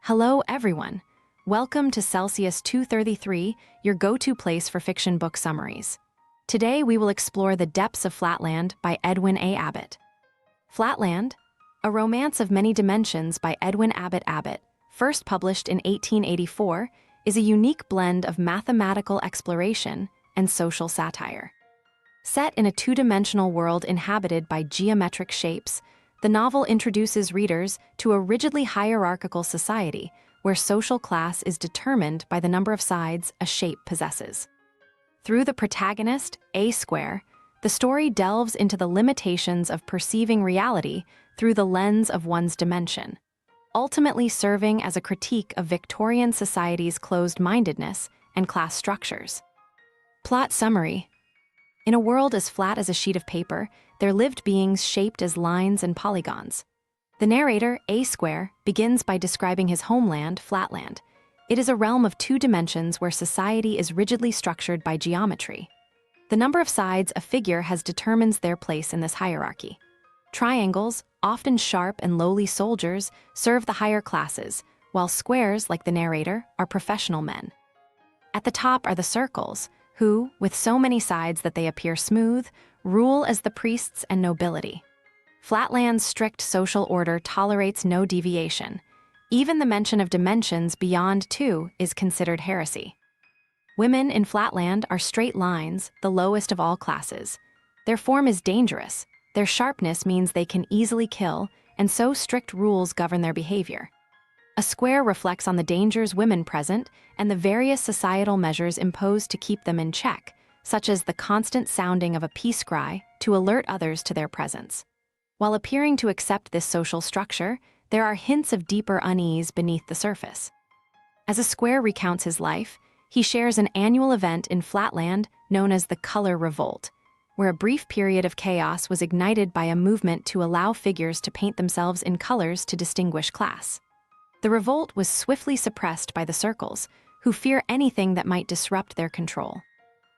Hello, everyone. Welcome to Celsius 233, your go-to place for fiction book summaries. Today, we will explore The Depths of Flatland by Edwin A. Abbott. Flatland, a romance of many dimensions by Edwin Abbott Abbott, first published in 1884, is a unique blend of mathematical exploration and social satire. Set in a two-dimensional world inhabited by geometric shapes, the novel introduces readers to a rigidly hierarchical society where social class is determined by the number of sides a shape possesses. Through the protagonist, A Square, the story delves into the limitations of perceiving reality through the lens of one's dimension, ultimately serving as a critique of Victorian society's closed-mindedness and class structures. Plot summary. In a world as flat as a sheet of paper, there lived beings shaped as lines and polygons. The narrator, A Square, begins by describing his homeland, Flatland. It is a realm of two dimensions where society is rigidly structured by geometry. The number of sides a figure has determines their place in this hierarchy. Triangles, often sharp and lowly soldiers, serve the higher classes, while squares, like the narrator, are professional men. At the top are the circles, who, with so many sides that they appear smooth, rule as the priests and nobility. Flatland's strict social order tolerates no deviation. Even the mention of dimensions beyond two is considered heresy. Women in Flatland are straight lines, the lowest of all classes. Their form is dangerous. Their sharpness means they can easily kill, and so strict rules govern their behavior. A square reflects on the dangers women present and the various societal measures imposed to keep them in check, such as the constant sounding of a peace cry to alert others to their presence. While appearing to accept this social structure, there are hints of deeper unease beneath the surface. As a square recounts his life, he shares an annual event in Flatland known as the Color Revolt, where a brief period of chaos was ignited by a movement to allow figures to paint themselves in colors to distinguish class. The revolt was swiftly suppressed by the circles, who fear anything that might disrupt their control.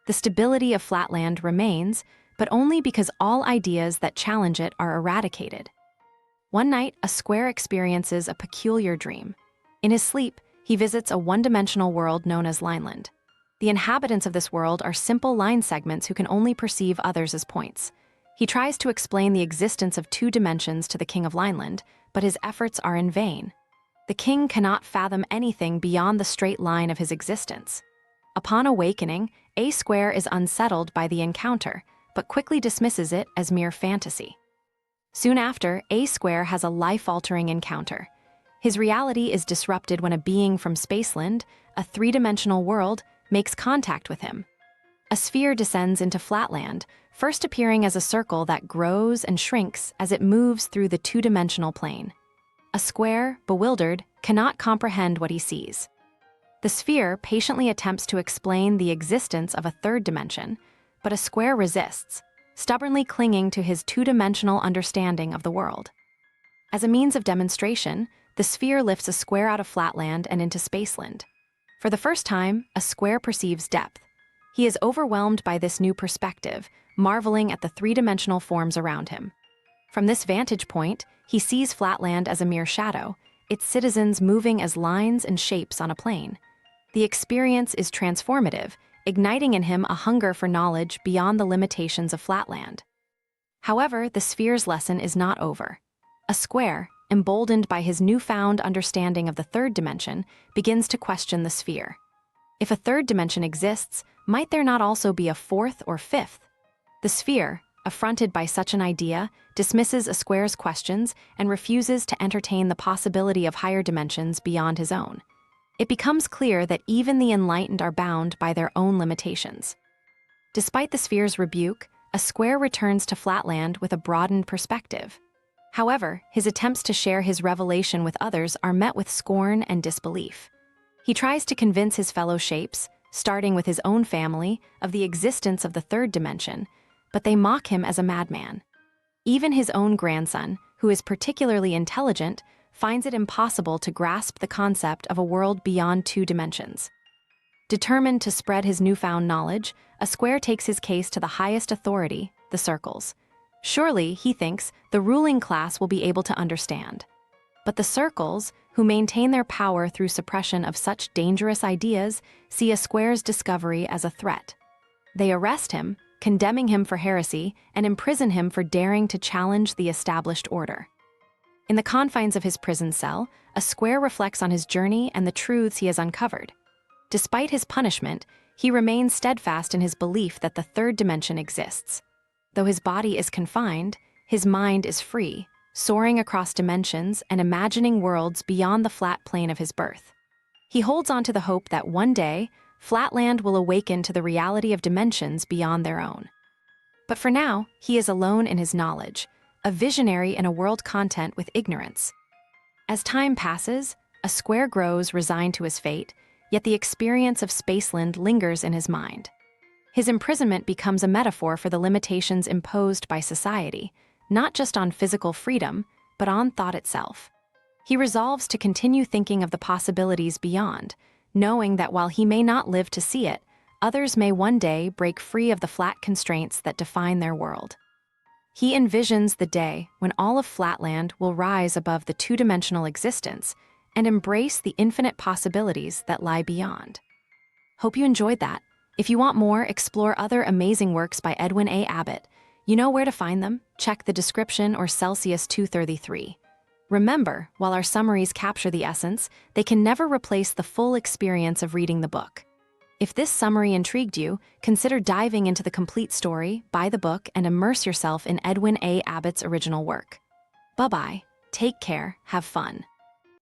The stability of Flatland remains, but only because all ideas that challenge it are eradicated. One night, a square experiences a peculiar dream. In his sleep, he visits a one-dimensional world known as Lineland. The inhabitants of this world are simple line segments who can only perceive others as points. He tries to explain the existence of two dimensions to the king of Lineland, but his efforts are in vain. The king cannot fathom anything beyond the straight line of his existence. Upon awakening, A Square is unsettled by the encounter, but quickly dismisses it as mere fantasy. Soon after, A Square has a life-altering encounter. His reality is disrupted when a being from Spaceland, a three-dimensional world, makes contact with him. A sphere descends into Flatland, first appearing as a circle that grows and shrinks as it moves through the two-dimensional plane. A square, bewildered, cannot comprehend what he sees. The sphere patiently attempts to explain the existence of a third dimension, but a square resists, stubbornly clinging to his two-dimensional understanding of the world. As a means of demonstration, the sphere lifts a square out of Flatland and into Spaceland. For the first time, a square perceives depth. He is overwhelmed by this new perspective, marveling at the three-dimensional forms around him. From this vantage point, he sees Flatland as a mere shadow, its citizens moving as lines and shapes on a plane. The experience is transformative, igniting in him a hunger for knowledge beyond the limitations of Flatland. However, the sphere's lesson is not over. A square, emboldened by his newfound understanding of the third dimension, begins to question the sphere. If a third dimension exists, might there not also be a fourth or fifth? The sphere, affronted by such an idea, dismisses a square's questions and refuses to entertain the possibility of higher dimensions beyond his own. It becomes clear that even the enlightened are bound by their own limitations. Despite the sphere's rebuke, a square returns to Flatland with a broadened perspective. However, his attempts to share his revelation with others are met with scorn and disbelief. He tries to convince his fellow shapes, starting with his own family, of the existence of the third dimension, but they mock him as a madman. Even his own grandson, who is particularly intelligent, finds it impossible to grasp the concept of a world beyond two dimensions. Determined to spread his newfound knowledge, a square takes his case to the highest authority, the circles. Surely, he thinks, the ruling class will be able to understand. But the circles, who maintain their power through suppression of such dangerous ideas, see a square's discovery as a threat. They arrest him, condemning him for heresy, and imprison him for daring to challenge the established order. In the confines of his prison cell, a square reflects on his journey and the truths he has uncovered. Despite his punishment, he remains steadfast in his belief that the third dimension exists. Though his body is confined, his mind is free, soaring across dimensions and imagining worlds beyond the flat plane of his birth. He holds on to the hope that one day, Flatland will awaken to the reality of dimensions beyond their own. But for now, he is alone in his knowledge, a visionary in a world content with ignorance. As time passes, a square grows resigned to his fate, yet the experience of Spaceland lingers in his mind. His imprisonment becomes a metaphor for the limitations imposed by society, not just on physical freedom, but on thought itself. He resolves to continue thinking of the possibilities beyond, knowing that while he may not live to see it, others may one day break free of the flat constraints that define their world. He envisions the day when all of Flatland will rise above the two-dimensional existence and embrace the infinite possibilities that lie beyond. Hope you enjoyed that. If you want more, explore other amazing works by Edwin Abbott. You know where to find them? Check the description or Celsius 233. Remember, while our summaries capture the essence, they can never replace the full experience of reading the book. If this summary intrigued you, consider diving into the complete story, buy the book, and immerse yourself in Edwin Abbott's original work. Bye-bye, take care, have fun.